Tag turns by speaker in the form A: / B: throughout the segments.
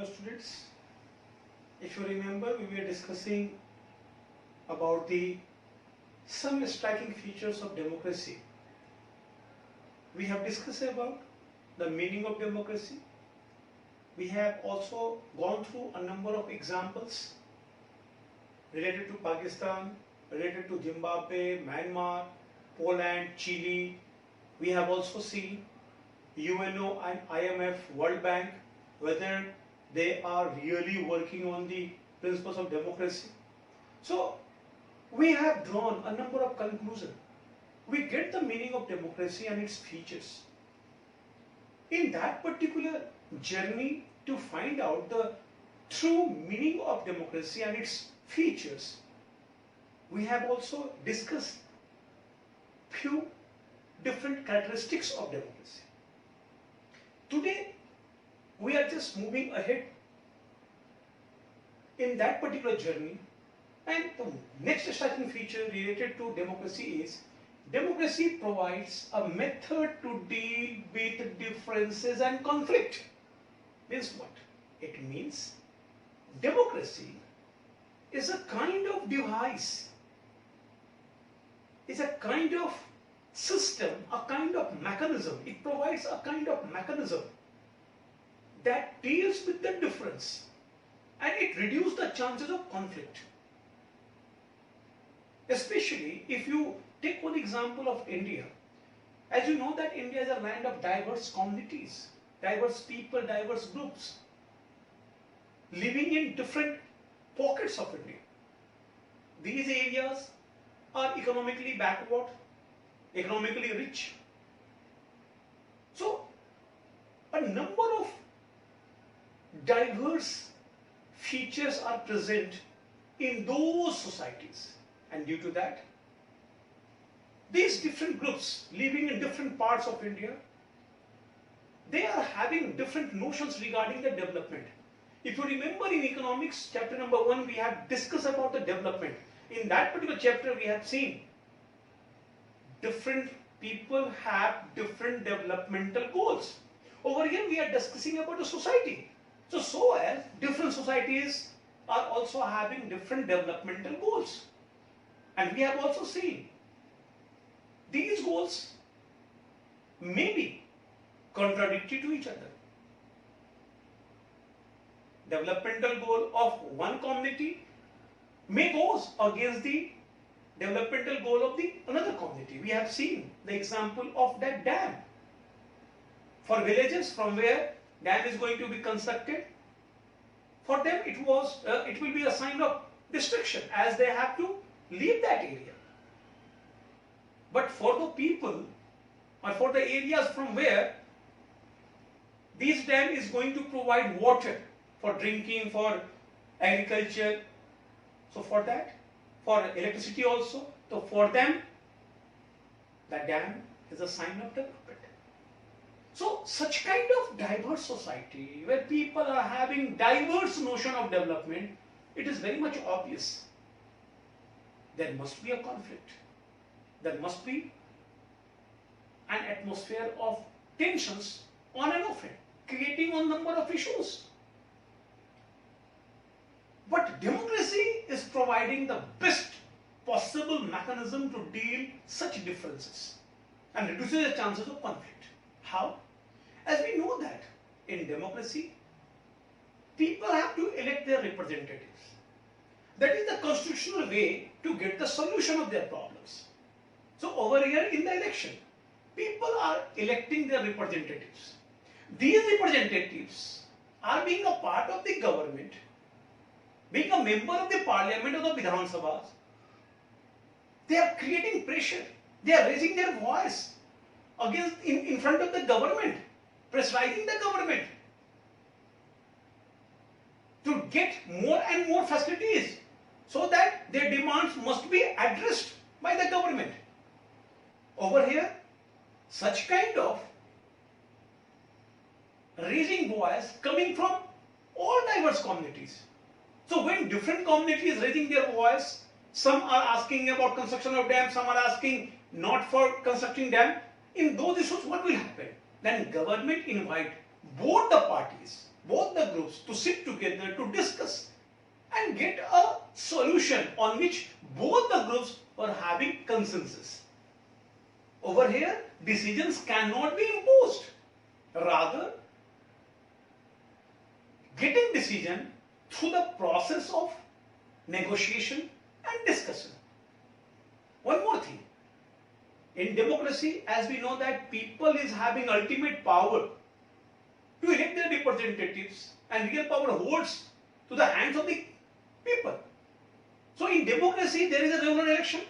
A: Hello students, if you remember we were discussing about the some striking features of democracy. We have discussed about the meaning of democracy. We have also gone through a number of examples related to Pakistan, related to Zimbabwe, Myanmar, Poland, Chile. We have also seen UNO and IMF, World Bank, whether they are really working on the principles of democracy. So we have drawn a number of conclusions. We get the meaning of democracy and its features. In that particular journey to find out the true meaning of democracy and its features, we have also discussed few different characteristics of democracy. Today we are just moving ahead in that particular journey, and the next striking feature related to democracy is democracy provides a method to deal with differences and conflict. Means what? It means democracy is a kind of device, is a kind of system, a kind of mechanism. It provides a kind of mechanism that deals with the difference and it reduces the chances of conflict. Especially if you take one example of India. As you know that India is a land of diverse communities, diverse people, diverse groups living in different pockets of India. These areas are economically backward, economically rich. So a number of diverse features are present in those societies, and due to that these different groups living in different parts of India, they are having different notions regarding the development. If you remember in economics chapter number 1, we have discussed about the development. In that particular chapter we have seen different people have different developmental goals. Over here we are discussing about the society. So as different societies are also having different developmental goals. And we have also seen these goals may be contradictory to each other. Developmental goal of one community may go against the developmental goal of the another community. We have seen the example of that dam. For villages from where dam is going to be constructed, for them it will be a sign of destruction as they have to leave that area. But for the people or for the areas from where this dam is going to provide water for drinking, for agriculture, so for that, for electricity also, so for them the dam is a sign of development. So such kind of diverse society where people are having diverse notion of development, it is very much obvious there must be a conflict. There must be an atmosphere of tensions on and off it, creating a number of issues. But democracy is providing the best possible mechanism to deal such differences and reduces the chances of conflict. How? As we know that in democracy, people have to elect their representatives. That is the constitutional way to get the solution of their problems. So over here in the election, people are electing their representatives. These representatives are being a part of the government, being a member of the parliament or the Vidhan Sabhas. They are creating pressure. They are raising their voice against in front of the government, pressurizing the government to get more and more facilities so that their demands must be addressed by the government. Over here, such kind of raising voice coming from all diverse communities. So when different communities raising their voice, some are asking about construction of dam, some are asking not for constructing dam. In those issues, what will happen? Then government invite both the parties both the groups to sit together to discuss and get a solution on which both the groups were having consensus. Over here, decisions cannot be imposed. Rather, getting decision through the process of negotiation and discussion. One more thing. In democracy, as we know that people is having ultimate power to elect their representatives, and real power holds to the hands of the people. So in democracy, there is a regular election.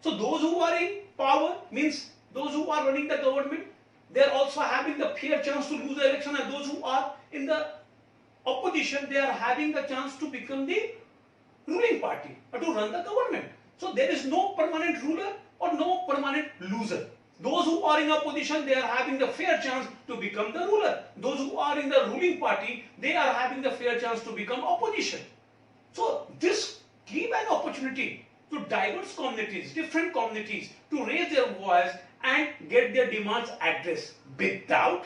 A: So those who are in power, means those who are running the government, they are also having the fair chance to lose the election, and those who are in the opposition, they are having the chance to become the ruling party or to run the government. So there is no permanent ruler or no permanent loser. Those who are in opposition, they are having the fair chance to become the ruler. Those who are in the ruling party, they are having the fair chance to become opposition. So this give an opportunity to diverse communities, different communities, to raise their voice and get their demands addressed without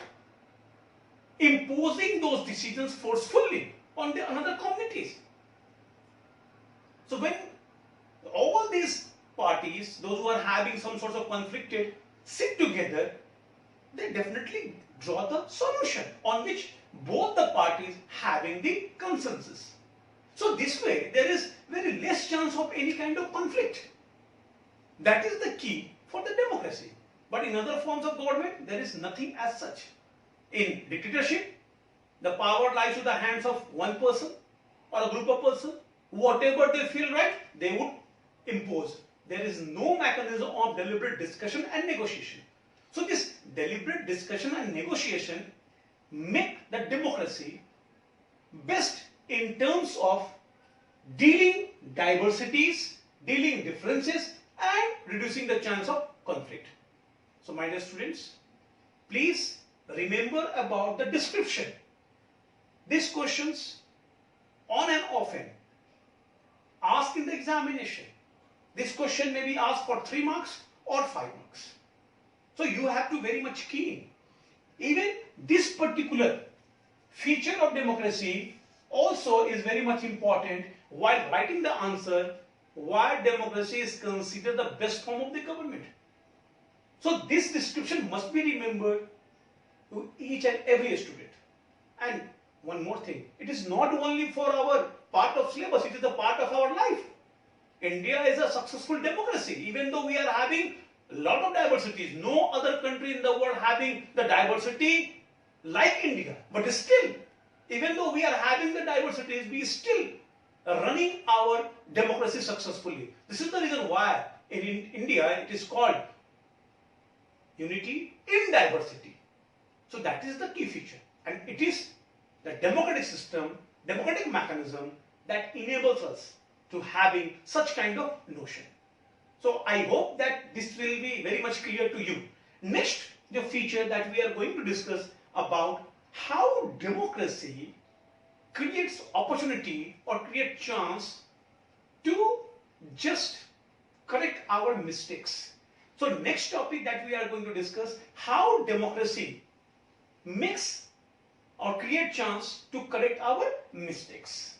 A: imposing those decisions forcefully on the another communities. So when all these parties, those who are having some sort of conflicted, sit together, they definitely draw the solution on which both the parties having the consensus. So this way, there is very less chance of any kind of conflict. That is the key for the democracy. But in other forms of government, there is nothing as such. In dictatorship, the power lies in the hands of one person or a group of persons. Whatever they feel right, they would impose. There is no mechanism of deliberate discussion and negotiation. So this deliberate discussion and negotiation make the democracy best in terms of dealing diversities, dealing differences, and reducing the chance of conflict. So my dear students, please remember about the description. These questions on and often asked in the examination. This question may be asked for 3 marks or 5 marks. So you have to very much key in. Even this particular feature of democracy also is very much important while writing the answer why democracy is considered the best form of the government. So this description must be remembered to each and every student. And one more thing, it is not only for our part of syllabus, it is a part of our life. India is a successful democracy, even though we are having a lot of diversities. No other country in the world having the diversity like India. But still, even though we are having the diversities, we still are running our democracy successfully. This is the reason why in India it is called unity in diversity. So that is the key feature. And it is the democratic system, democratic mechanism that enables us to having such kind of notion. So I hope that this will be very much clear to you. Next, the feature that we are going to discuss about how democracy creates opportunity or create chance to just correct our mistakes. So next topic that we are going to discuss, how democracy makes or create chance to correct our mistakes.